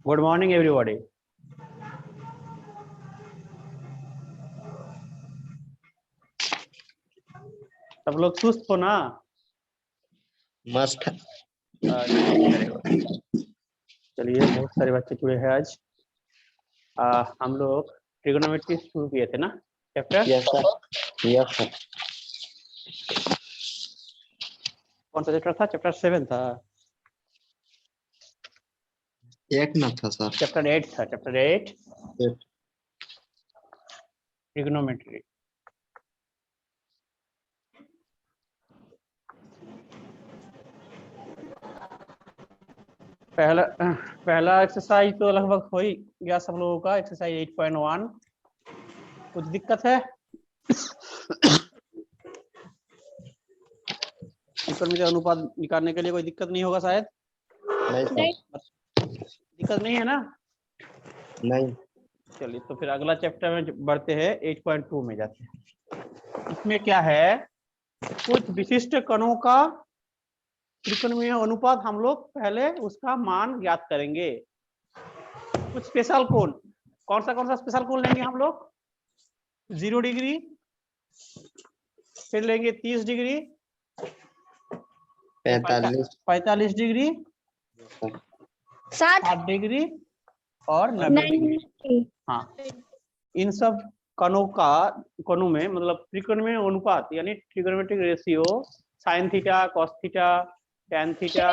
Good morning everybody. सब लोग सुस्त हो ना? मस्त। चलिए, बहुत सारे बच्चे जुड़े हैं आज। हम लोग ट्रिगोनोमेट्री शुरू किए थे ना chapter. Yes sir, yes sir. कौन सा चैप्टर था? चैप्टर 7 था। एक ना था सर। चैप्टर 8 था। Chapter 8 trigonometry. पहला एक्सरसाइज तो लगभग हो ही गया सब लोगों का। एक्सरसाइज 8.1। कुछ दिक्कत है? त्रिकोणमितीय अनुपात निकालने के लिए कोई दिक्कत नहीं होगा शायद? नहीं सर। दिक्कत नहीं है ना? नहीं। चलिए, तो फिर अगला चैप्टर में बढ़ते हैं। 8.2 में जाते हैं। इसमें क्या है? कुछ विशिष्ट कणों का त्रिकोणमितीय अनुपात हम लोग पहले उसका मान ज्ञात करेंगे। कुछ स्पेशल कोण, कौन सा स्पेशल कोण लेंगे हम लोग? 0 डिग्री, फिर लेंगे 30 डिग्री, 45 डिग्री, 60 डिग्री और 90 डिग्री। हाँ, इन सब कणों में मतलब त्रिकोणमितीय अनुपात यानी trigonometric ratio sine theta, cos theta, tan theta,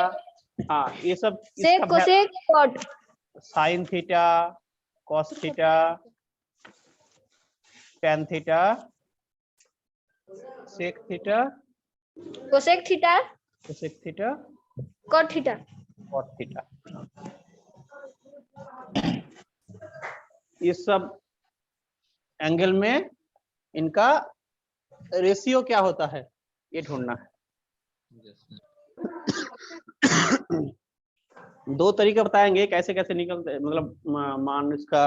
हाँ ये सब sine theta, cos theta, tan theta, sec theta, cosec theta, cosec theta, cot theta, cot theta, ये सब एंगल में इनका रेशियो क्या होता है ये ढूंढना है। दो तरीके बताएंगे कैसे कैसे निकलते मतलब मान इसका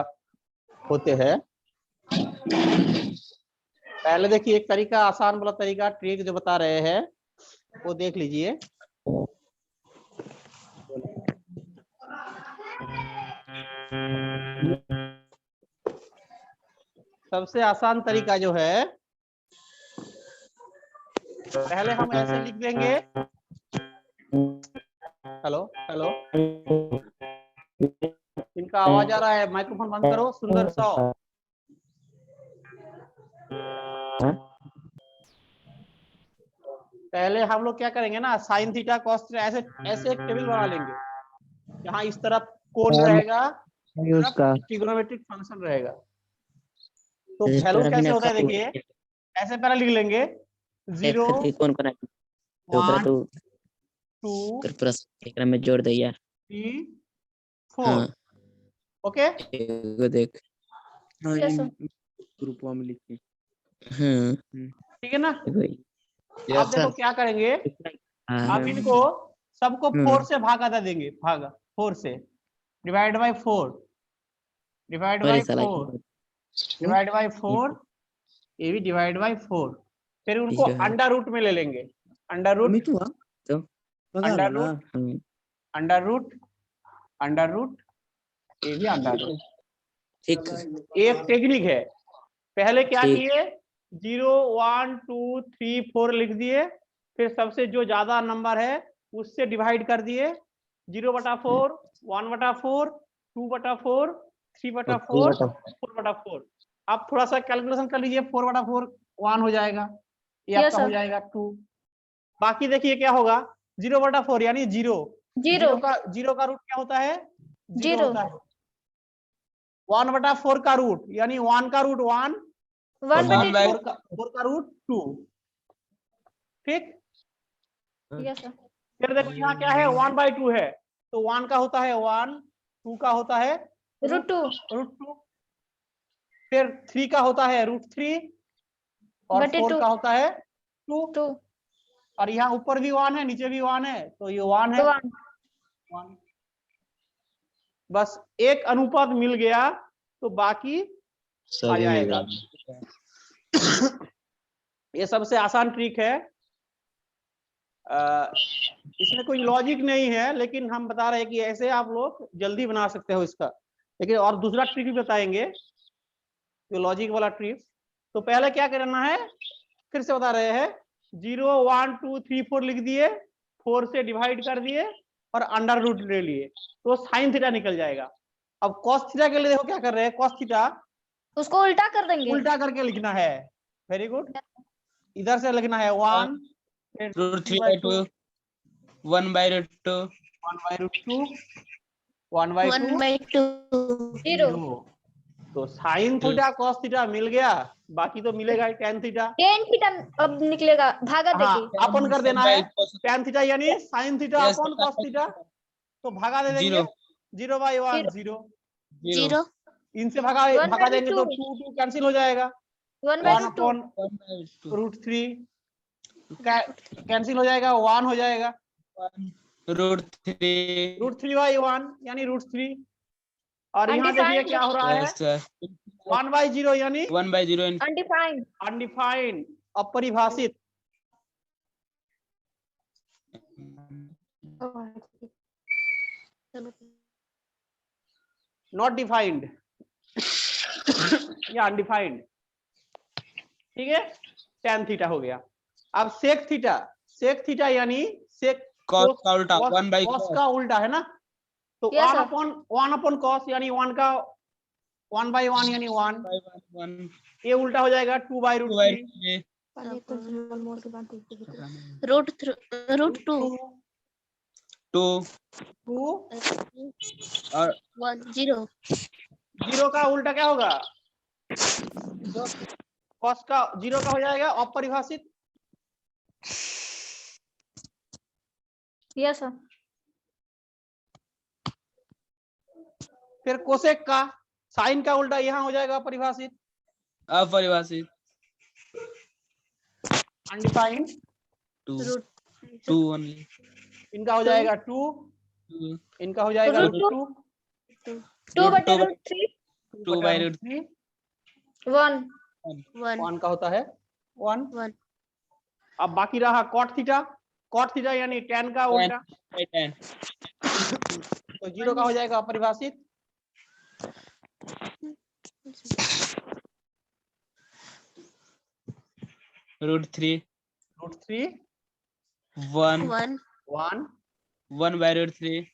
होते हैं। पहले देखिए, एक तरीका आसान वाला तरीका ट्रिक जो बता रहे हैं वो देख लीजिए। सबसे आसान तरीका जो है, पहले हम ऐसे लिख देंगे। हेलो हेलो, इनका आवाज आ रहा है, माइक्रोफोन बंद करो। सुंदर सा पहले हम लोग क्या करेंगे ना, साइन थीटा कॉस थीटा ऐसे ऐसे एक टेबल बना लेंगे। यहाँ इस तरफ कोण रहेगा, ट्रिगोनोमेट्रिक फंक्शन रहेगा। तो वैल्यू कैसे होता है देखिए, ऐसे पहले लिख लेंगे 0 1 2 में जोड़ दे यार। 3 4। ओके, देख ग्रुप में लिखिए। ठीक है ना? आप देखो क्या करेंगे, आप इनको सबको 4 से भागा देंगे। भागा 4 से, divide by 4, divide by 4, divide by 4, ये भी डिवाइड बाय 4। फिर उनको अंडर रूट में ले लेंगे। Under root, under root, under root, under root, ये भी अंडर रूट। ठीक, एक टेक्निक है। पहले क्या किए, 0 1 2 3 4 लिख दिए, फिर सबसे जो ज्यादा नंबर है उससे डिवाइड कर दिए। 0/4, 1/4, 2/4, 3/4, 4/4। आप थोड़ा सा कैलकुलेशन कर लीजिए। 4/4 1 हो जाएगा, ये आपका हो जाएगा 2। बाकी देखिए क्या होगा, 0/4 यानी 0। 0 का रूट क्या होता है? 0 होता है। 1/4 का रूट यानी 1 का रूट 1, 4 का रूट 2। ठीक, फिर देखो यहाँ क्या है, 1/2 है, तो 1 का होता है 1, 2 का होता है √2, फिर 3 का होता है √3 और 4 का होता है 2। और यहाँ ऊपर भी 1 है, नीचे भी 1 है, तो ये 1 है। 1। बस एक अनुपात मिल गया तो बाकी आ जाएगा। ये सबसे आसान ट्रिक है। इसमें कोई लॉजिक नहीं है, लेकिन हम बता रहे हैं कि ऐसे आप लोग जल्दी बना सकते हो इसका। लेकिन और दूसरा ट्रिक भी बताएंगे, जो लॉजिक वाला ट्रिक। तो पहले क्या करना है, फिर से बता रहे हैं, 0 1 2 3 4 लिख दिए, 4 से डिवाइड कर दिए और अंडर रूट ले लिए, तो साइन थीटा निकल जाएगा। अब कॉस थीटा के लिए देखो क्या कर रहे हैं, कॉस थीटा उसको उल्टा कर देंगे। उल्टा करके लिखना है। वेरी गुड, इधर से लिखना है 1 रूट 3/2 1/2 1/2 1/2 0 तो साइन थीटा कॉस थीटा मिल गया, बाकी तो मिलेगा ही tan थीटा। टेन थीटा अब निकलेगा, भागा हाँ, देके। अपन कर देना है, tan थीटा यानी sine theta Yes, upon cos theta, तो भागा दे देंगे। 0 0/1 0 0, 0 इनसे भागा 1/2 भागा देंगे तो 2 2 कैंसिल हो जाएगा, 1 1/2 अपॉन 1/2 √3 कैंसिल हो जाएगा, 1 हो जाएगा, रूट 3 √3/1 यानी √3। और यहाँ देखिए Undefined. क्या हो रहा है, 1/0 यानी 1/0 अनडिफाइंड। अनडिफाइंड, अपरिभाषित। नॉट डिफाइंड या अनडिफाइंड, ठीक है। tan थीटा हो गया। अब सेक थीटा यानी सेक cos का उल्टा 1/cos कॉस का उल्टा है ना, तो Yes, 1 अपॉन कॉस यानी 1 का 1/1 यानी 1, 1 ये उल्टा हो जाएगा 2/√3 रूट 2 2 2 और 0 0 का उल्टा क्या होगा, कॉस का 0 का हो जाएगा अपरिभाषित। Yes sir. फिर कोसेक का साइन का उल्टा यहाँ हो जाएगा अपरिभाषित, अपरिभाषित अनडिफाइंड। 2 ओनली इनका हो जाएगा 2, इनका हो जाएगा √2 √2 2/√3 2/√3 1 1 का होता है 1। अब बाकी रहा कॉट थीटा यानी tan का उल्टा, 10 तो 0 का हो जाएगा अपरिभाषित। √3 √3 1 1 1/√3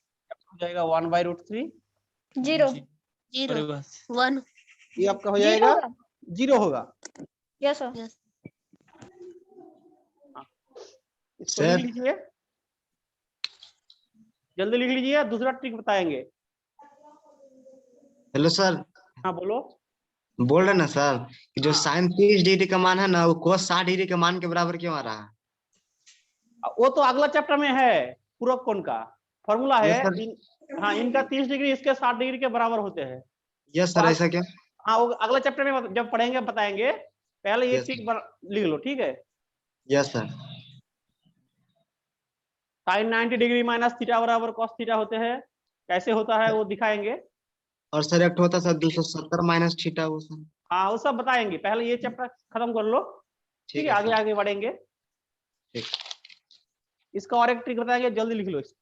हो जाएगा 1/√3, 0 परिभाषित 1 ये आपका हो जाएगा 0 होगा। Yes sir. इसको लिख लीजिए, जल्दी लिख लीजिए, दूसरा ट्रिक बताएंगे। हेलो सर, हाँ बोलो। बोल रहे ना सर कि जो हाँ। साइन 30 डिग्री का मान है ना, वो कोस 60 डिग्री के मान के बराबर क्यों आ रहा है? वो तो अगला चैप्टर में है, पूरक कोण का फॉर्मूला है। Yes sir. हाँ, इनका 30 डिग्री इसके 60 डिग्री के बराबर होते हैं। यस सर, ऐसा क्या? हाँ, वो अगला चैप्टर में जब पढ़ेंगे बताएंगे, पहले ये यस ट्रिक लिख लो, ठीक है। Yes sir. Sine 90 degree minus theta बराबर कॉस थीटा होते हैं, कैसे होता है वो दिखाएंगे। और सर एक होता सर 270 माइनस थीटा, वो सर। हाँ, वो सब बताएंगे, पहले ये चैप्टर खत्म कर लो, ठीक है, आगे सर। आगे बढ़ेंगे। ठीक। इसका और एक ट्रिक बताएंगे, जल्दी लिख लो इसको।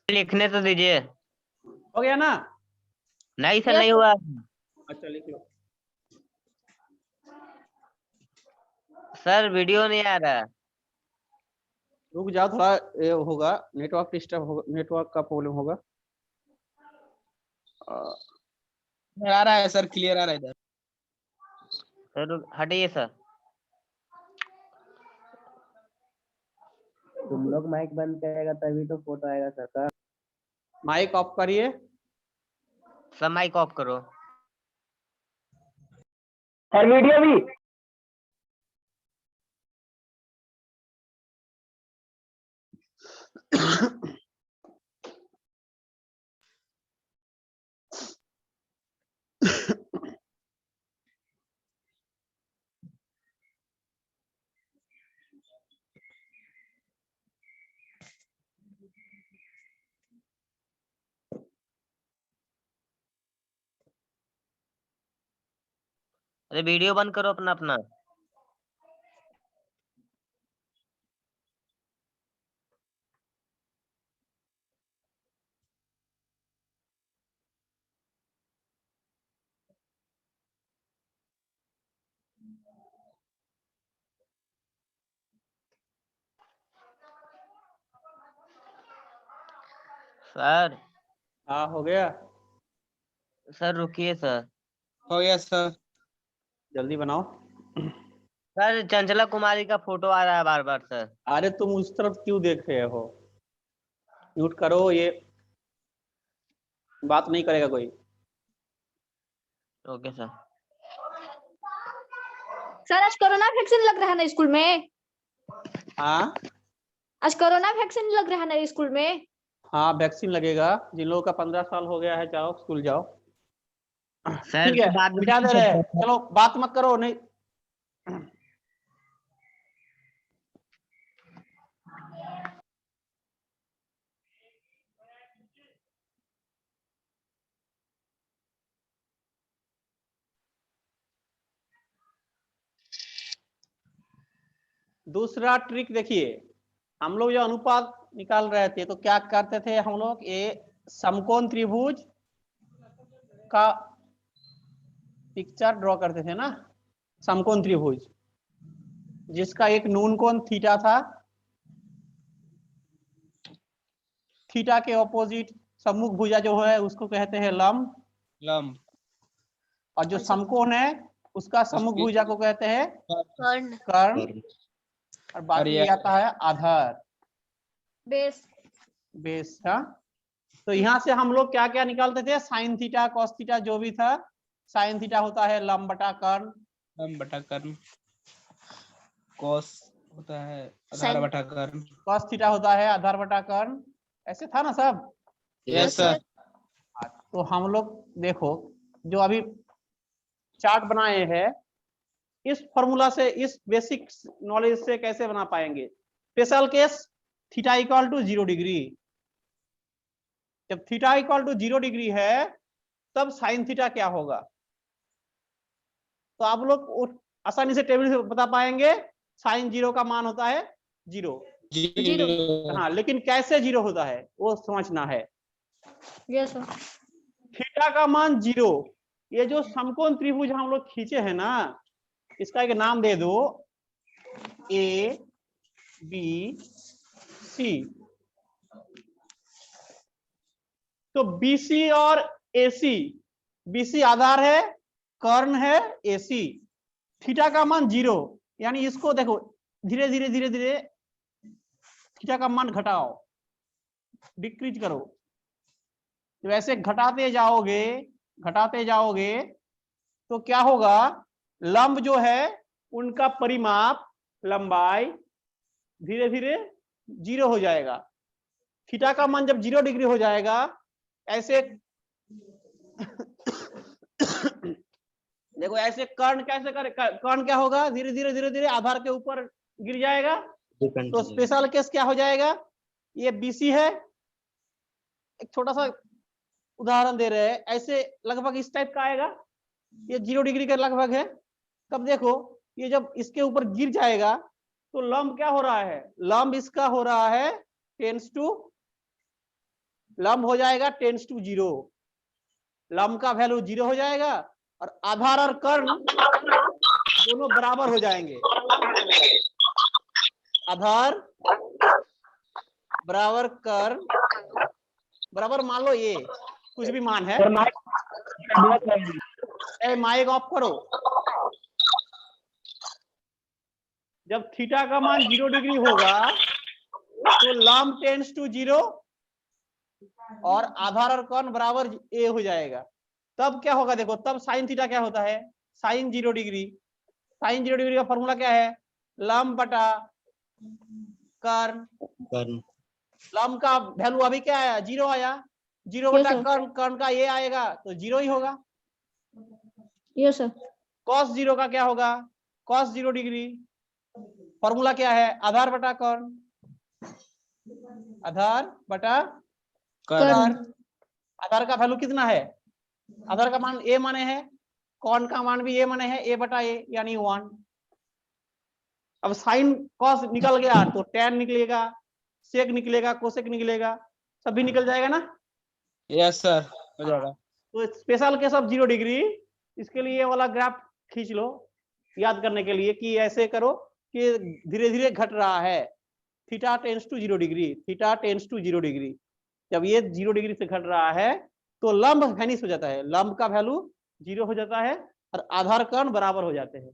लिखने तो दीजिए। हो गया ना? नहीं सर, Yes, नहीं हुआ। अच्छा लिख लो। सर वीडियो नहीं आ रहा। रुक जाओ थोड़ा, ये होगा नेटवर्क डिस्टर्ब होगा, नेटवर्क का प्रॉब्लम होगा। आ रहा है सर, क्लियर आ रहा है इधर। सर हटिए सर। तुम लोग माइक बंद करेगा तभी तो फोटो आएगा सर का। माइक ऑफ करिए। सब माइक ऑफ करो। सर वीडियो भी अरे वीडियो बंद करो अपना अपना। सर हाँ हो गया। सर रुकिए सर। हो गया सर। जल्दी बनाओ। सर चंचला कुमारी का फोटो आ रहा है बार बार सर। अरे तुम उस तरफ क्यों देख रहे हो? म्यूट करो, ये बात नहीं करेगा कोई। Okay sir. सर आज कोरोना वैक्सीन लग रहा है ना स्कूल में? हाँ आज कोरोना वैक्सीन लग रहा है ना स्कूल में? हाँ वैक्सीन लगेगा। जिन लोगों का 15 साल हो गया है जाओ स्कूल जाओ। सर ठीक है, बाद में बिठा दे रहे हैं। चलो बात मत करो, नहीं। दूसरा ट्रिक देखिए, हम लोग जो अनुपात निकाल रहे थे तो क्या करते थे हम लोग, ये समकोण त्रिभुज का पिक्चर ड्रॉ करते थे ना। समकोण त्रिभुज जिसका एक न्यून कोण थीटा था, थीटा के ऑपोजिट सम्मुख भुजा जो है उसको कहते हैं लंब, लंब। और जो समकोण है उसका सम्मुख उसकी- भुजा को कहते हैं कर्ण। कर्ण, कर्ण। और बाकी ये- आता है आधार, बेस। बेस। हाँ, तो यहाँ से हम लोग क्या क्या निकालते थे, साइन थीटा कॉस थीटा जो भी था। साइन थीटा होता है लंब बटा कर्ण, लंब बटा कर्ण। कॉस होता है आधार साइन। बटा कर्ण। कॉस थीटा होता है आधार बटा कर्ण। ऐसे था ना सब? Yes sir. तो हम लोग देखो जो अभी चार्ट बनाए हैं, इस फॉर्मूला से, इस बेसिक नॉलेज से कैसे बना पाएंगे। Special case theta equal to 0 degree. जब थीटा इक्वल टू 0 डिग्री है तब साइन थीटा क्या होगा, तो आप लोग आसानी से टेबल से बता पाएंगे। साइन 0 का मान होता है 0। जीरो। हाँ, लेकिन कैसे 0 होता है वो समझना है। Yes sir. थीटा का मान 0, ये जो समकोण त्रिभुज हम लोग खींचे हैं ना, इसका एक नाम दे दो, ए बी सी। तो बीसी और एसी, बीसी आधार है, कर्ण है, एसी। थीटा का मान 0, यानी इसको देखो धीरे धीरे धीरे धीरे थीटा का मान घटाओ, डिक्रीज करो। तो ऐसे घटाते जाओगे तो क्या होगा, लंब जो है उनका परिमाप, लंबाई धीरे धीरे 0 हो जाएगा। थीटा का मान जब 0 डिग्री हो जाएगा, ऐसे देखो ऐसे कर्ण कैसे करे, कर्ण क्या होगा, धीरे धीरे धीरे धीरे आधार के ऊपर गिर जाएगा। तो स्पेशल केस क्या हो जाएगा, ये बीसी है। एक छोटा सा उदाहरण दे रहे हैं, ऐसे लगभग इस टाइप का आएगा, ये 0 डिग्री के लगभग है। तब देखो ये जब इसके ऊपर गिर जाएगा तो लंब क्या हो रहा है, लंब इसका हो रहा है लंब हो जाएगा टेंस टू 0। लंब का वैल्यू 0 हो जाएगा और आधार और कर्ण दोनों बराबर हो जाएंगे। आधार बराबर कर्ण बराबर, मान लो ये कुछ भी मान है। माइक ऑफ करो। जब थीटा का मान 0 डिग्री होगा तो लंब टेंस टू 0 और आधार और कर्ण बराबर ए हो जाएगा। तब क्या होगा देखो, तब साइन थीटा क्या होता है, साइन 0 डिग्री। साइन 0 डिग्री का फॉर्मूला क्या है, लंब बटा कर्ण। लंब का वैल्यू अभी क्या आया, 0 आया। 0 बटा कर्ण, कर्ण का ये आएगा तो 0 ही होगा। Yes sir. कॉस 0 का क्या होगा, कॉस 0 डिग्री। फॉर्मूला क्या है, आधार बटा कर्ण, आधार बटा कर्ण। आधार का वैल्यू कितना है, आधार का मान ए माने है कॉन का मान भी ए माने है a बटा a यानी 1। अब साइन कॉस निकल गया तो tan निकलेगा, सेक निकलेगा, कोसेक निकलेगा, सभी निकल जाएगा ना। यस सर, हो जाएगा। तो स्पेशल केस ऑफ 0 डिग्री, इसके लिए ये वाला ग्राफ खींच लो याद करने के लिए कि ऐसे करो कि धीरे धीरे घट रहा है, theta tends to 0 degree, theta tends to 0 degree. जब ये 0 डिग्री से घट रहा है तो लंब वैनिश हो जाता है, लंब का वैल्यू 0 हो जाता है और आधार कर्ण बराबर हो जाते हैं।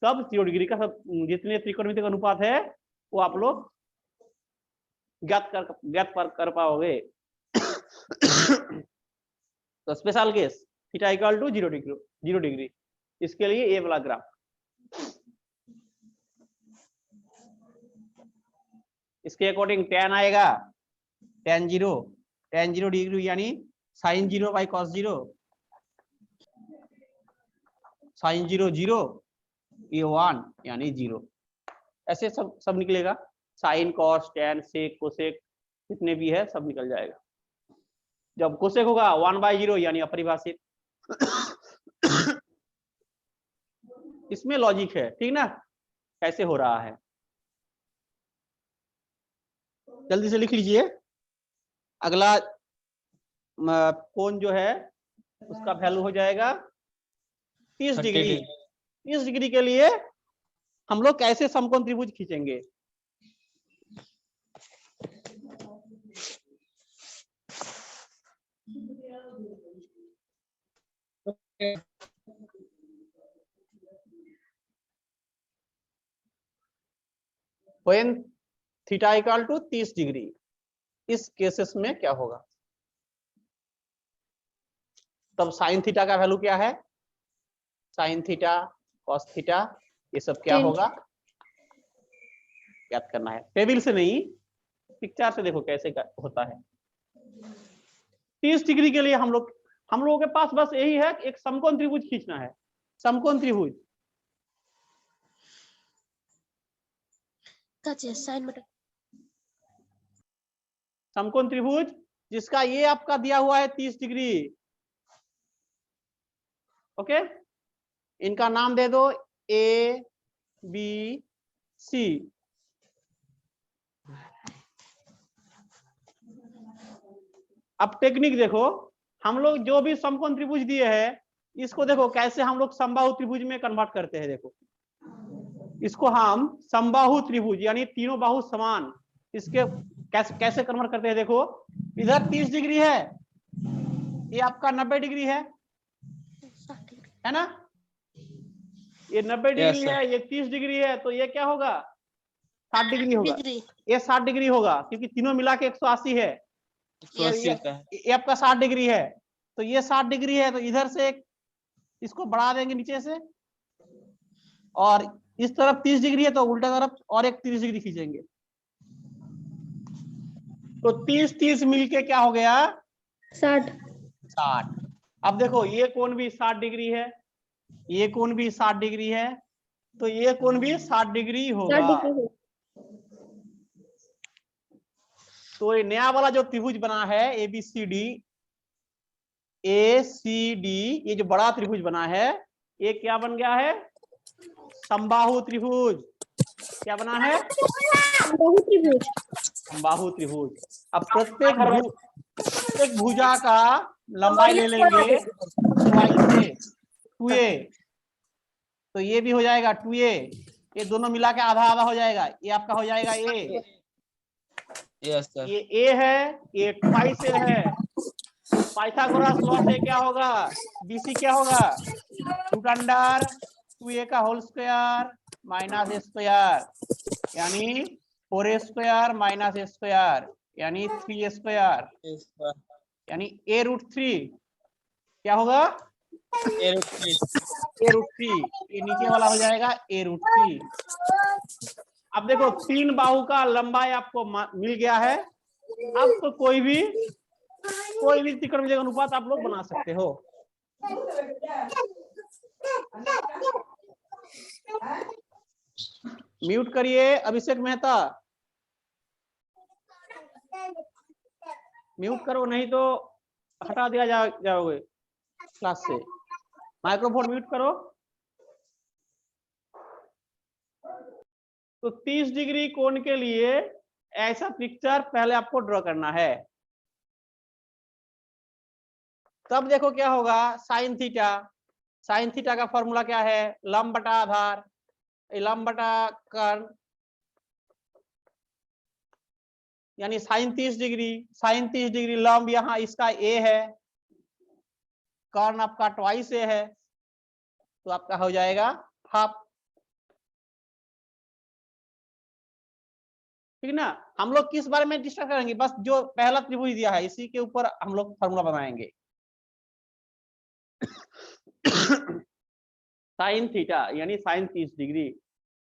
तब 0 डिग्री का सब जितने त्रिकोणमितिक अनुपात है वो आप लोग ज्ञात कर पाओगे। तो special case theta equal to 0 degree, इसके लिए ये वाला ग्राफ। इसके अकॉर्डिंग tan आएगा, tan 0 डिग्री यानी sin 0 बाई cos 0, sin 0 0, ये 1 यानी 0। ऐसे सब निकलेगा, sine cos tan sec cosec जितने भी है सब निकल जाएगा। जब कोसेक होगा 1/0 यानी अपरिभाषित। इसमें लॉजिक है, ठीक ना, कैसे हो रहा है। जल्दी से लिख लीजिए। अगला कोण जो है उसका वैल्यू हो जाएगा 30 डिग्री। 30 डिग्री के लिए हम लोग कैसे समकोण त्रिभुज खींचेंगे। When theta equal to 30 degree, इस केसेस में क्या होगा। तब साइन थीटा का वैल्यू क्या है, साइन थीटा कॉस थीटा ये सब क्या होगा याद करना है, टेबल से नहीं पिक्चर से देखो कैसे होता है। 30 डिग्री के लिए हम लोगों के पास बस यही है, एक समकोण त्रिभुज खींचना है। समकोण त्रिभुज समकोण त्रिभुज जिसका ये आपका दिया हुआ है 30 डिग्री। ओके, इनका नाम दे दो ए बी सी। अब टेक्निक देखो, हम लोग जो भी समकोण त्रिभुज दिए हैं इसको देखो कैसे हम लोग समबाहु त्रिभुज में कन्वर्ट करते हैं। देखो इसको हम समबाहु त्रिभुज यानी तीनों बाहु समान, इसके कैसे कन्वर्ट करते हैं। देखो इधर 30 डिग्री है, ये आपका 90 डिग्री है ना, ये 90 डिग्री है, ये 30 डिग्री है, तो ये क्या होगा 60 डिग्री होगा। ये 60 डिग्री होगा क्योंकि तीनों मिला के 180 है। ये आपका 60 डिग्री है, तो ये 60 डिग्री है, तो इधर से इसको बढ़ा देंगे नीचे से, और इस तरफ 30 डिग्री है तो उल्टा तरफ और एक 30 डिग्री खींचेंगे, तो 30 मिलके क्या हो गया 60। अब देखो ये कोण भी 60 डिग्री है, ये कोण भी 60 डिग्री है, तो ये कोण भी 60 डिग्री होगा। तो ये नया वाला जो त्रिभुज बना है ABCD, ये जो बड़ा त्रिभुज बना है ये क्या बन गया है, समबाहु त्रिभुज। क्या बना है, समबाहु त्रिभुज। अब प्रत्येक भुजा का लंबाई ले लेंगे 2a, तो ये भी हो जाएगा 2a, ये दोनों मिला के आधा आधा हो जाएगा, ये आपका हो जाएगा a। यस सर, ये a है, ये 2 a है। पाइथागोरस लॉ से क्या होगा, BC क्या होगा, √2a का whole square minus a square यानी 4a square minus a square यानी 3a स्क्वायर यानी a√3 क्या होगा a√3, ये नीचे वाला हो जाएगा a√3। अब देखो 3 बाहु का लंबाई आपको मिल गया है। अब तो कोई भी त्रिकोणमितिक अनुपात आप लोग बना सकते हो। म्यूट करिए अभिषेक मेहता, म्यूट करो नहीं तो हटा दिया जाओगे क्लास से। माइक्रोफोन म्यूट करो। तो 30 डिग्री कोण के लिए ऐसा पिक्चर पहले आपको ड्रॉ करना है। तब देखो क्या होगा, साइन थीटा। साइन थीटा का फॉर्मूला क्या है, लंब बटा आधार, लंब बटा कर्ण, यानी साइन 30 डिग्री। साइन 30 डिग्री लंब यहाँ इसका ए है, कर्ण आपका ट्वाइस ए है, तो आपका हो जाएगा हाफ। ठीक ना। हम लोग किस बारे में डिस्कस करेंगे, बस जो पहला त्रिभुज दिया है इसी के ऊपर हम लोग फॉर्मूला बनाएंगे। साइन थीटा यानी साइन 30 डिग्री,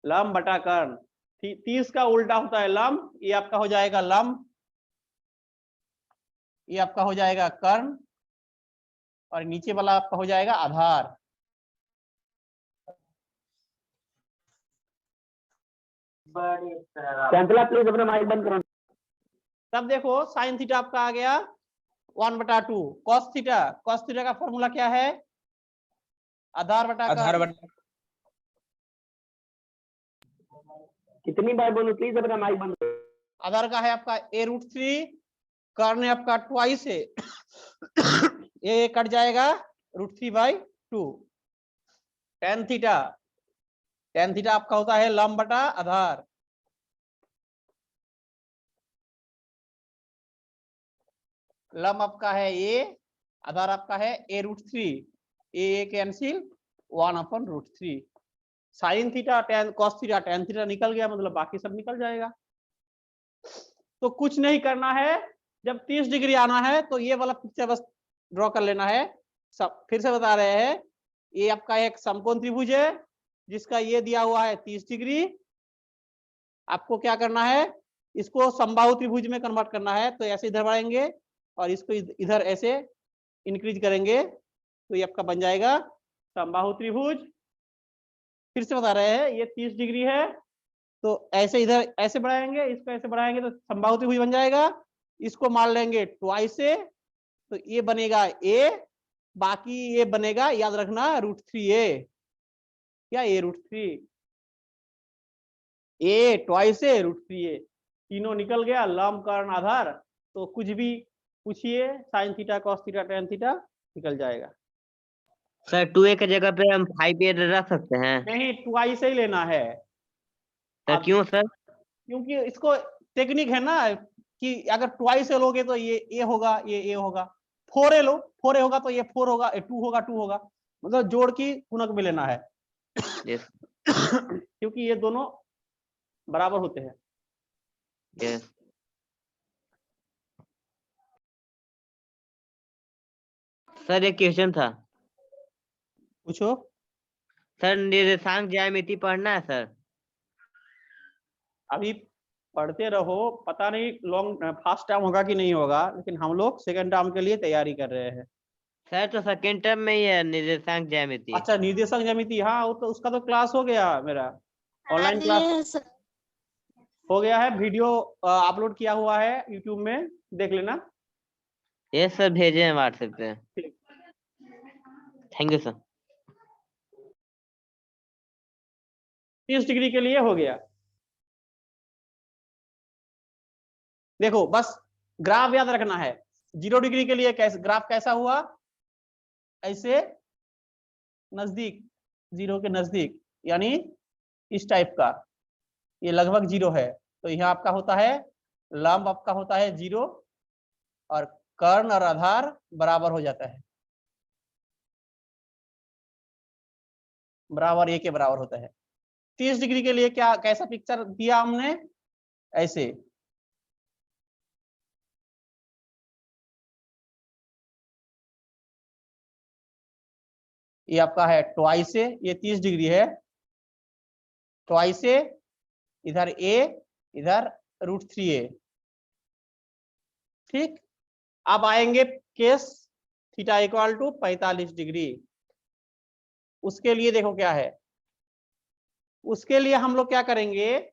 लंब बटा कर्ण, 30 का उल्टा होता है लंब, ये आपका हो जाएगा लंब, ये आपका हो जाएगा कर्ण, और नीचे वाला आपका हो जाएगा आधार। प्लीज अपना माइक बंद करो। तब देखो साइन थीटा आपका आ गया 1/2 कॉस थीटा। कॉस थीटा का फॉर्मूला क्या है, आधार बटा आधार कर्ण। बटा कितनी बार बोलूं, प्लीज अपना माइक बंद करो। आधार का है आपका a√3, कर्ण है आपका ट्वाइस है, ये कट जाएगा √3/2। tan थीटा, tan थीटा आपका होता है लंब बटा आधार, लंब आपका है a, आधार आपका है a√3, a cancel 1/√3। Sine theta tan cos theta tan theta निकल गया, मतलब बाकी सब निकल जाएगा। तो कुछ नहीं करना है, जब 30 डिग्री आना है तो ये वाला पिक्चर बस ड्रॉ कर लेना है। सब फिर से बता रहे हैं, ये आपका एक समकोण त्रिभुज है जिसका ये दिया हुआ है 30 डिग्री। आपको क्या करना है, इसको समबाहु त्रिभुज में कन्वर्ट करना है, तो ऐसे इधर बढ़ाएंगे और इसको इधर ऐसे इंक्रीज करेंगे, तो ये आपका बन जाएगा समबाहु त्रिभुज। फिर से बता रहे हैं, ये 30 डिग्री है तो ऐसे इधर ऐसे बढ़ाएंगे, इसको ऐसे बढ़ाएंगे तो समबाहु त्रिभुज बन जाएगा। इसको मान लेंगे ट्वाइस ए, तो ये बनेगा ए, बाकी ये बनेगा याद रखना √3a, क्या a √3, A twice A √3a, तीनों निकल गया, लंब कर्ण आधार। तो कुछ भी पूछिए, sign theta cos theta tan theta निकल जाएगा। सर 2a की जगह पे हम 5a रख सकते हैं? नहीं, ट्वाइस ही लेना है। सर क्यों सर? क्योंकि इसको टेक्निक है ना कि अगर ट्वाइस लोगे तो ये ए होगा, ये ए होगा। 4a लो, 4a होगा तो ये 4 होगा, 2 होगा 2 होगा, मतलब जोड़ की गुणक में लेना है। यस क्योंकि ये दोनों बराबर होते हैं। यस। सर एक क्वेश्चन था। पूछो। सर निर्देशांक ज्यामिति पढ़ना है सर? अभी पढ़ते रहो, पता नहीं लॉन्ग फर्स्ट टर्म होगा कि नहीं होगा, लेकिन हम लोग सेकंड टर्म के लिए तैयारी कर रहे हैं। सर तो सेकेंड टर्म में ही है निर्देशांक ज्यामिति। अच्छा, निर्देशांक ज्यामिति, हाँ वो तो उसका तो क्लास हो गया, मेरा ऑनलाइन क्लास हो गया है, वीडियो अपलोड किया हुआ है यूट्यूब में, देख लेना। ये सर भेजे हैं व्हाट्सएप पे। Thank you sir. 30 डिग्री के लिए हो गया। देखो बस ग्राफ याद रखना है, 0 डिग्री के लिए कैसे ग्राफ कैसा हुआ, ऐसे नजदीक, 0 के नजदीक, यानी इस टाइप का, ये लगभग 0 है, तो यहाँ आपका होता है लंब आपका होता है 0 और कर्ण और आधार बराबर हो जाता है, बराबर a के बराबर होता है। 30 डिग्री के लिए क्या कैसा पिक्चर दिया हमने, ऐसे ये आपका है ट्वाइस ए, ये 30 डिग्री है, ट्वाइस ए, इधर a, इधर √3a। ठीक, अब आएंगे case theta equal to 45 degree. उसके लिए देखो क्या है, उसके लिए हम लोग क्या करेंगे,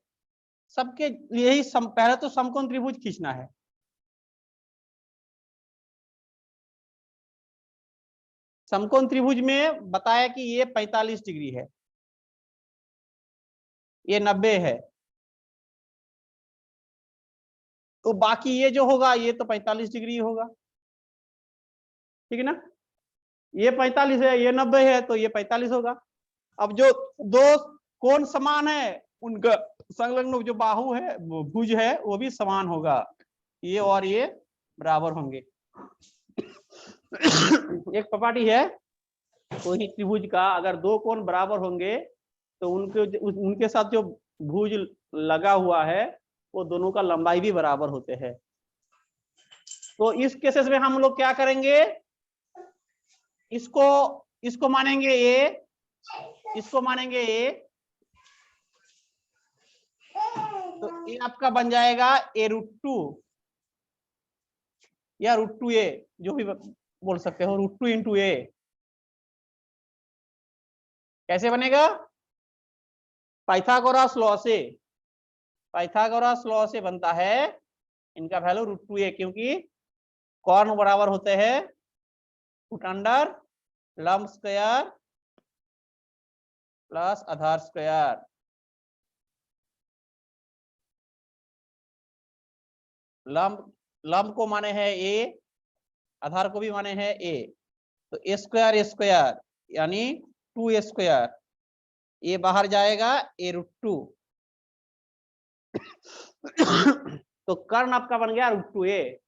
सबके लिए ही पहले तो समकोण त्रिभुज खींचना है। समकोण त्रिभुज में बताया कि ये 45 डिग्री है, ये 90 है, तो बाकी ये जो होगा ये तो 45 डिग्री होगा, ठीक है ना। ये 45 है, ये 90 है, तो ये 45 होगा। अब जो दो कोण समान है उनका संलग्न जो बाहु है भुज है वो भी समान होगा, ये और ये बराबर होंगे। एक प्रॉपर्टी है कोई त्रिभुज का, अगर दो कोण बराबर होंगे तो उनके साथ जो भुज लगा हुआ है वो दोनों का लंबाई भी बराबर होते हैं। तो इस केसेस में हम लोग क्या करेंगे, इसको मानेंगे ए, इसको मानेंगे ए, तो ये आपका बन जाएगा a√2 या √2a, जो भी बोल सकते हो, √2 इंटू ए। कैसे बनेगा, पाइथागोरस लॉ से, पाइथागोरस लॉ से बनता है इनका वैल्यू √2a, क्योंकि कॉर्न बराबर होते हैं रूट अंडर लंब स्क्वायर प्लस आधार स्क्वायर। लंब को माने है ए, आधार को भी माने है ए, तो ए स्क्वायर यानी 2a स्क्वायर, ये बाहर जाएगा a√2। तो कर्ण आपका बन गया √2a।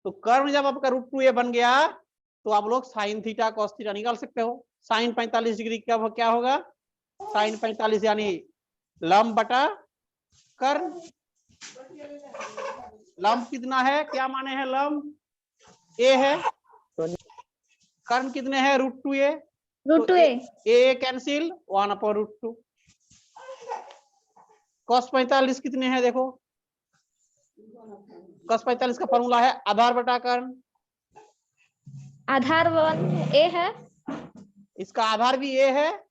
तो कर्ण जब आपका √2a बन गया तो आप लोग साइन थीटा कॉस थीटा निकाल सकते हो। साइन 45 डिग्री का क्या होगा, साइन 45 यानी लंब बटा कर्ण। लंब कितना है, क्या माने हैं, लंब a है, कर्ण कितने हैं, √2a, √2a ए कैंसिल 1/√2। cos 45 कितने हैं, देखो cos 45 का फॉर्मूला है आधार बटा कर्ण। आधार 1a है, इसका आधार भी a है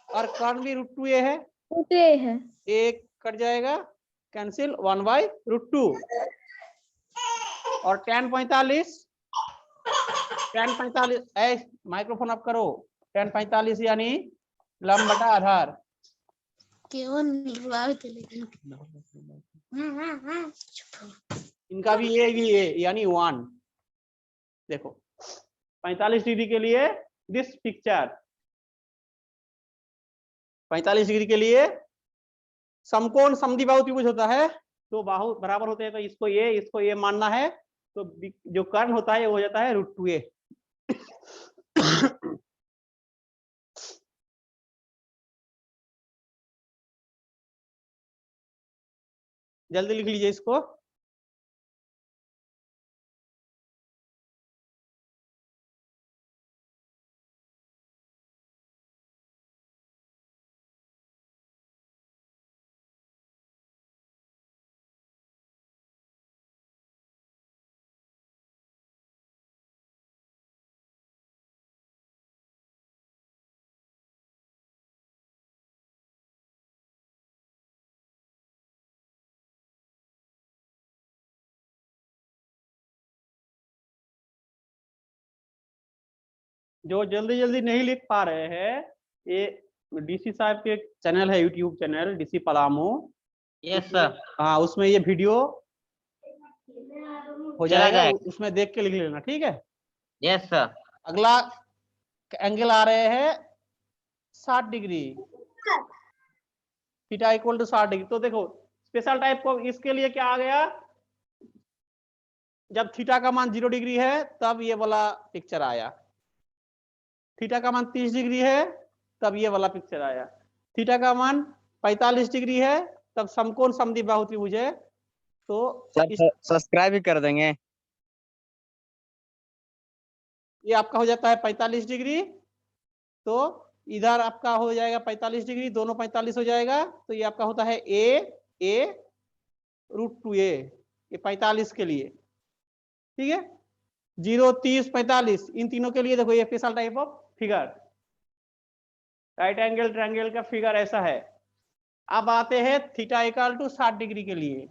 और कर्ण भी √2a है, √2a है, एक कट जाएगा कैंसिल 1/√2। और tan 45 माइक्रोफोन अप करो, tan 45 यानी लंब बटा आधार। इनका भी ए यानी 1। देखो 45 डिग्री के लिए दिस पिक्चर, 45 डिग्री के लिए समकोण समद्विबाहु त्रिभुज होता है, तो बाहु बराबर होते हैं, तो इसको ये मानना है, तो जो कर्ण होता है वो हो जाता है √2a। जल्दी लिख लीजिए इसको। जो जल्दी जल्दी नहीं लिख पा रहे हैं, ये डीसी साहब के चैनल है, YouTube channel DC Palamu. Yes sir, हाँ, उसमें ये वीडियो हो चला जाएगा, जाएगा। उसमें देख के लिख लेना, ठीक है। यस सर, अगला एंगल आ रहे हैं 60 degree, theta equal to 60 degree. तो देखो स्पेशल टाइप को इसके लिए क्या आ गया, जब थीटा का मान 0 डिग्री है तब ये वाला पिक्चर आया, थीटा का मान 30 डिग्री है तब ये वाला पिक्चर आया, थीटा का मान 45 डिग्री है तब समकोण समद्विबाहु त्रिभुज है। तो सब्सक्राइब भी कर देंगे। ये आपका हो जाता है 45 डिग्री, तो इधर आपका हो जाएगा 45 डिग्री, दोनों 45 हो जाएगा, तो ये आपका होता है a√2a, ये 45 के लिए, ठीक है। 0, 30, 45 इन तीनों के लिए देखो ये special type of figure, right angle triangle का फिगर ऐसा है। अब आते हैं थीटा इक्वल टू 60 डिग्री के लिए,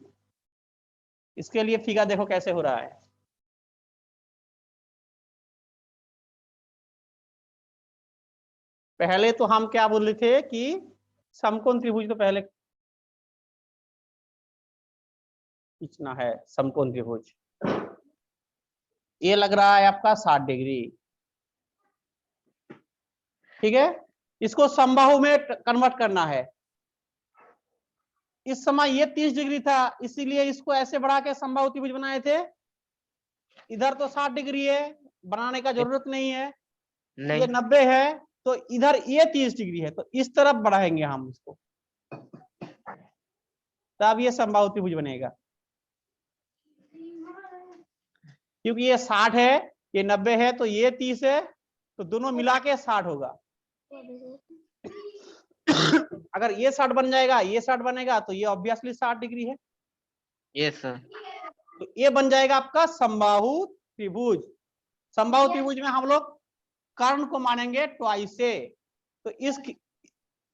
इसके लिए फिगर देखो कैसे हो रहा है। पहले तो हम क्या बोल रहे थे कि समकोण त्रिभुज तो पहले खींचना है। समकोण त्रिभुज ये लग रहा है आपका 60 डिग्री, ठीक है। इसको समबाहु में कन्वर्ट करना है। इस समय ये 30 डिग्री था, इसीलिए इसको ऐसे बढ़ा के समबाहु त्रिभुज बनाए थे। इधर तो 60 डिग्री है, बनाने का जरूरत नहीं है। ये नहीं 90 है, तो इधर ये 30 डिग्री है, तो इस तरफ बढ़ाएंगे हम इसको, तब ये समबाहु त्रिभुज बनेगा। क्योंकि ये 60 है, ये 90 है, तो ये 30 है, तो दोनों मिला के 60 होगा। अगर ये 60 बन जाएगा, ये 60 बनेगा, तो ये ऑब्वियसली 60 डिग्री है। Yes sir. तो ये बन जाएगा आपका समबाहु त्रिभुज। समबाहु त्रिभुज में हम लोग कर्ण को मानेंगे ट्वाइस से। तो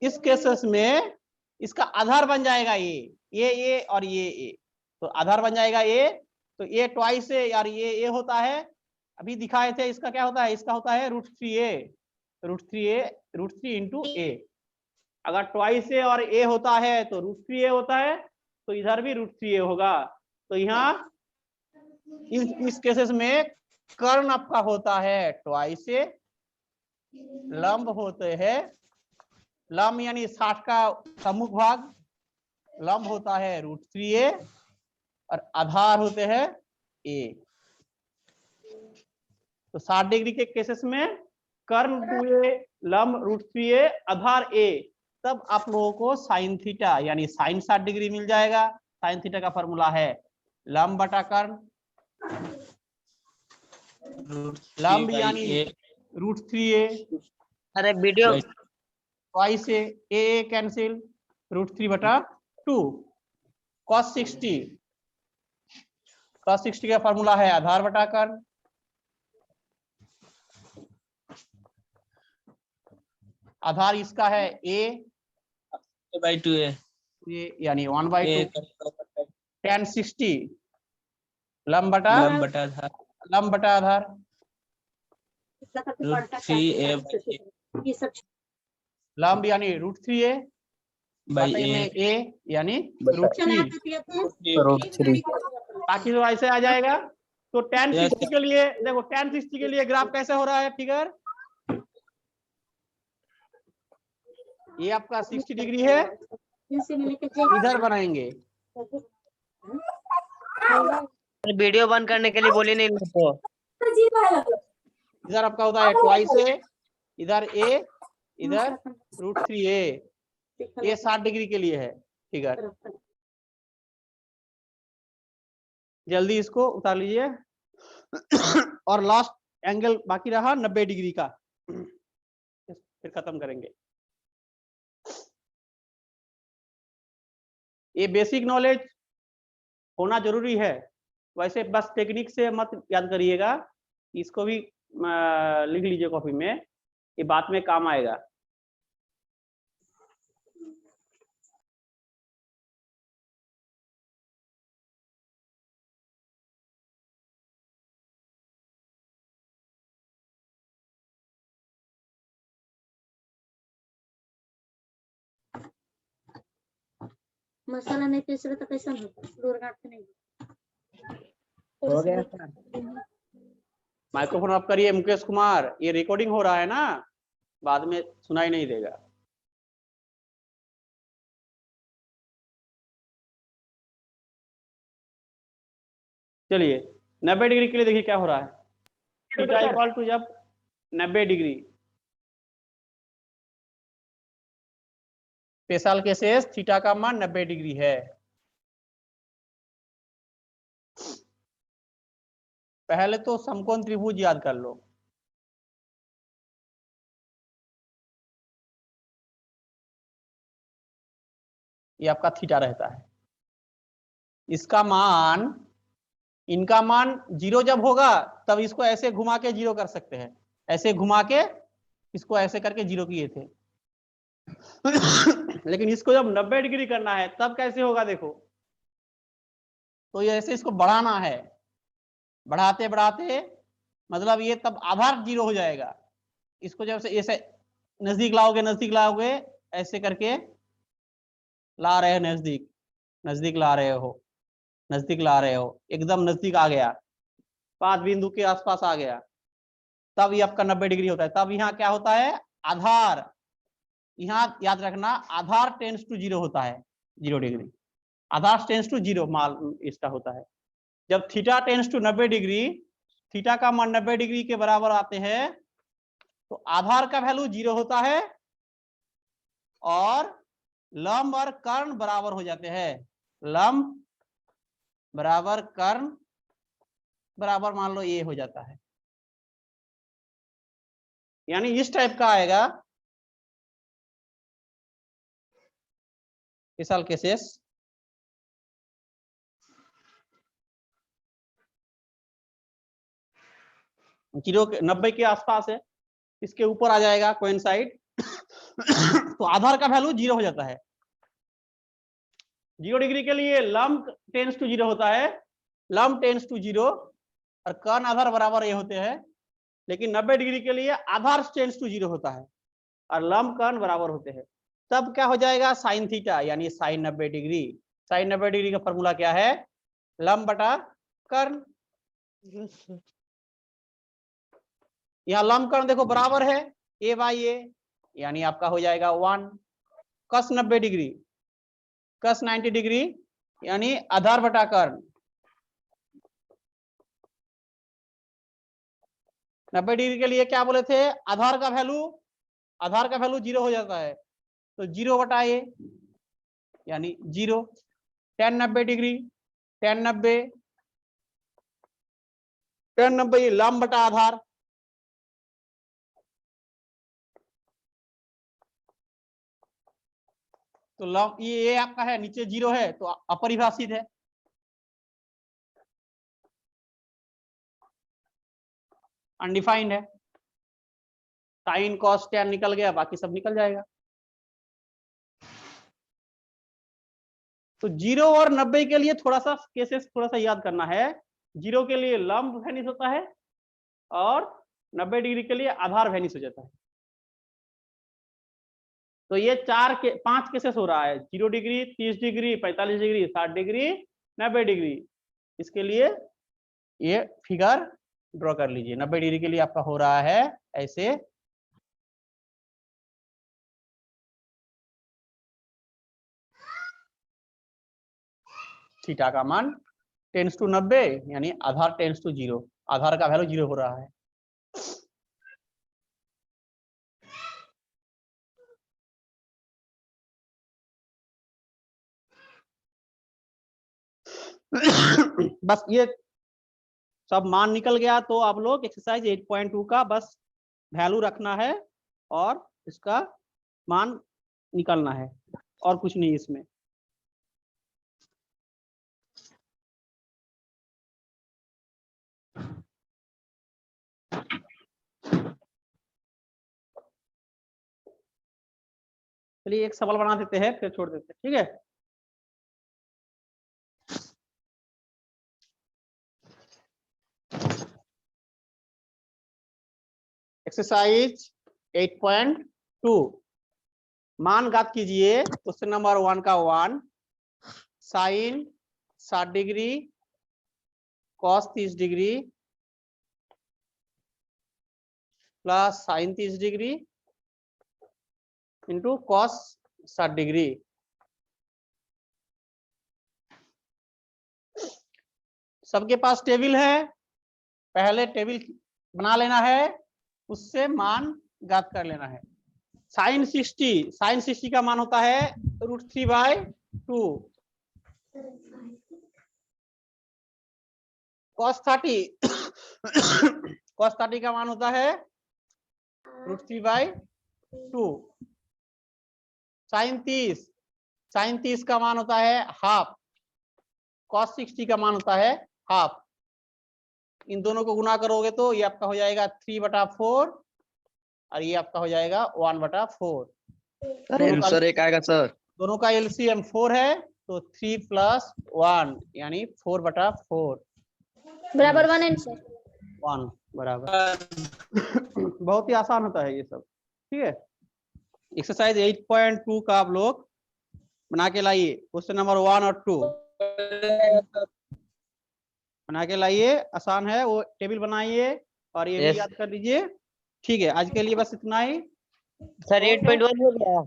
इस केसेस में इसका आधार बन जाएगा ये और ये। तो आधार बन जाएगा ये, तो ये ट्वाइस है यार, ये होता है, अभी दिखाए थे। इसका क्या होता है, इसका होता है √3 इंटू ए। अगर ट्वाइस ए और ए होता है तो √3a होता है, तो इधर भी √3a होगा। तो यहाँ इस केसेस में कर्ण आपका होता है ट्वाइस ए, लंब होते हैं, लंब यानी 60 का सम्मुख भाग, लंब होता है √3a और आधार होते हैं a। तो 60 डिग्री के केसेस में कर्ण 2a, लंब √3a, आधार a, तब आप लोगों को साइन थीटा यानी साइन 60 डिग्री मिल जाएगा। साइन थीटा का फॉर्मूला है लंब बटा कर्ण। लंब यानी √3a, अरे वीडियो ट्वाइस ए कैंसिल, √3 बटा 2, cos 60 का फॉर्मूला है आधार बटा कर्ण। आधार इसका है a/2a, यानी 1/2 tan 60, लंब बटा आधार लंब यानी √3a बटे में a यानी √3। बाकी तो ऐसे आ जाएगा। तो tan 60 के लिए देखो, tan 60 के लिए ग्राफ कैसे हो रहा है फिगर, ये आपका 60 डिग्री है, इधर बनाएंगे। वीडियो बंद करने के लिए बोले नहीं तो। इधर आपका होता है ट्वाइस ए, इधर a, इधर √3a। ये 60 डिग्री के लिए है फिगर। जल्दी इसको उतार लीजिए। और लास्ट एंगल बाकी रहा 90 डिग्री का, फिर खत्म करेंगे। ये बेसिक नॉलेज होना जरूरी है। वैसे बस टेक्निक से मत याद करिएगा, इसको भी लिख लीजिए कॉपी में, ये बात में काम आएगा। मसाला नहीं पीस रहा तो कैसा होता, दूरगांठ से नहीं हो गया। माइक्रोफोन ऑफ करिए मुकेश कुमार, ये रिकॉर्डिंग हो रहा है ना, बाद में सुनाई नहीं देगा। चलिए 90 डिग्री के लिए देखिए क्या हो रहा है। थीटा इक्वल टू जब 90 डिग्री, स्पेशल केसेस थीटा का मान 90 डिग्री है। पहले तो समकोण त्रिभुज याद कर लो। ये आपका थीटा रहता है, इसका मान, इनका मान 0 जब होगा तब इसको ऐसे घुमा के 0 कर सकते हैं, ऐसे घुमा के इसको ऐसे करके 0 किए थे। लेकिन इसको जब 90 डिग्री करना है तब कैसे होगा देखो। तो ये ऐसे इसको बढ़ाना है, बढ़ाते बढ़ाते मतलब ये तब आधार 0 हो जाएगा। इसको जब से ऐसे नजदीक लाओगे ऐसे करके ला रहे हो, नजदीक ला रहे हो, एकदम नजदीक आ गया, 5 बिंदु के आसपास आ गया, तब ये आपका 90 डिग्री होता है। तब यहाँ क्या होता है, आधार, यहाँ याद रखना आधार टेंस टू 0 होता है, 0 डिग्री, आधार टेंस टू 0 माल इसका होता है। जब theta tends to 90 degree, theta का मान 90 डिग्री के बराबर आते हैं तो आधार का वैल्यू 0 होता है और लंब और कर्ण बराबर हो जाते हैं। लंब बराबर कर्ण बराबर मान लो ये हो जाता है, यानी इस टाइप का आएगा स्पेशल केसेस। जीरो 90 के आसपास है, इसके ऊपर आ जाएगा कोइंसाइड तो आधार का वैल्यू 0 हो जाता है। 0 डिग्री के लिए लंब टेंस टू 0 होता है, लंब टेंस टू 0 और कर्ण आधार बराबर ये होते हैं। लेकिन 90 डिग्री के लिए आधार टेंस टू 0 होता है और लंब कर्ण बराबर होते हैं। तब क्या हो जाएगा, साइन थीटा यानी साइन 90 डिग्री। साइन 90 डिग्री का फॉर्मूला क्या है, लंब बटा कर्ण। यहाँ लंब कर्ण देखो बराबर है a बाई ए, यानी आपका हो जाएगा 1। कस 90 डिग्री, कस 90 डिग्री यानी आधार बटा कर्ण। 90 डिग्री के लिए क्या बोले थे, आधार का वैल्यू 0 हो जाता है तो 0 बटा ए यानी 0। tan 90 डिग्री, tan 90 लंब बटा आधार, तो लंब ये आपका है, नीचे 0 है तो अपरिभाषित है। अनडिफाइंड है, साइन कॉस टैन निकल गया, बाकी सब निकल जाएगा। तो 0 और 90 के लिए थोड़ा सा केसेस थोड़ा सा याद करना है। 0 के लिए लंब वैनिश होता है और 90 डिग्री के लिए आधार वैनिश हो जाता है। तो ये 5 केसेस हो रहा है, 0 degree, 30 degree, 45 degree, 60 degree, 90 degree. इसके लिए ये फिगर ड्रॉ कर लीजिए। 90 डिग्री के लिए आपका हो रहा है ऐसे, थीटा का मान टेंस टू 90 यानी आधार टेंस टू 0, आधार का वैल्यू 0 हो रहा है। बस ये सब मान निकल गया तो आप लोग एक्सरसाइज 8.2 का बस वैल्यू रखना है और इसका मान निकलना है, और कुछ नहीं इसमें। चलिए एक सवाल बना देते हैं फिर छोड़ देते हैं, ठीक है। एक्सरसाइज 8.2 मान ज्ञात कीजिए। क्वेश्चन नंबर 1 का 1 sine 60 degree cos 30 degree plus sine 30 degree into cos 60 degree. सबके पास टेबल है, पहले टेबल बना लेना है, उससे मान ज्ञात कर लेना है। साइन 60 का मान होता है √3/2। cos 30 का मान होता है √3/2। साइन 30 का मान होता है हाफ, cos 60 का मान होता है हाफ। इन दोनों को गुना करोगे तो ये आपका हो जाएगा 3/4 और ये आपका हो जाएगा 1/4। आंसर एक आएगा सर। दोनों का एलसीएम 4 है तो 3 + 1 यानी 4/4 बराबर 1 आंसर 1 बराबर। बहुत ही आसान होता है ये सब, ठीक है। एक्सरसाइज 8.2 का आप लोग बना के लाइए। क्वेश्चन नंबर 1 और 2 बना के लाइए, आसान है, वो टेबल बनाइए और ये भी Yes. याद कर लीजिए। ठीक है, आज के लिए बस इतना ही। सर 8.1 हो गया।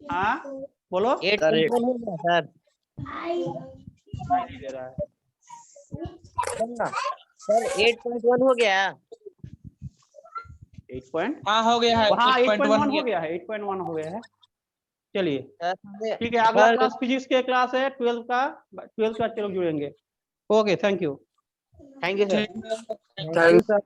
हाँ बोलो। 8.1 हो गया सर। नहीं दे रहा है। सर 8.1 हो गया। 8 पॉइंट हाँ हो गया है। हाँ 8.1 8.1 हो गया है, 8.1 हो गया है। चलिए सर, ठीक है, अगला सर, क्लास फिजिक्स के क्लास है 12 का, 12 का लोग जुड़ेंगे। Okay, thank you. Thank you sir. ठीक। Thank you sir.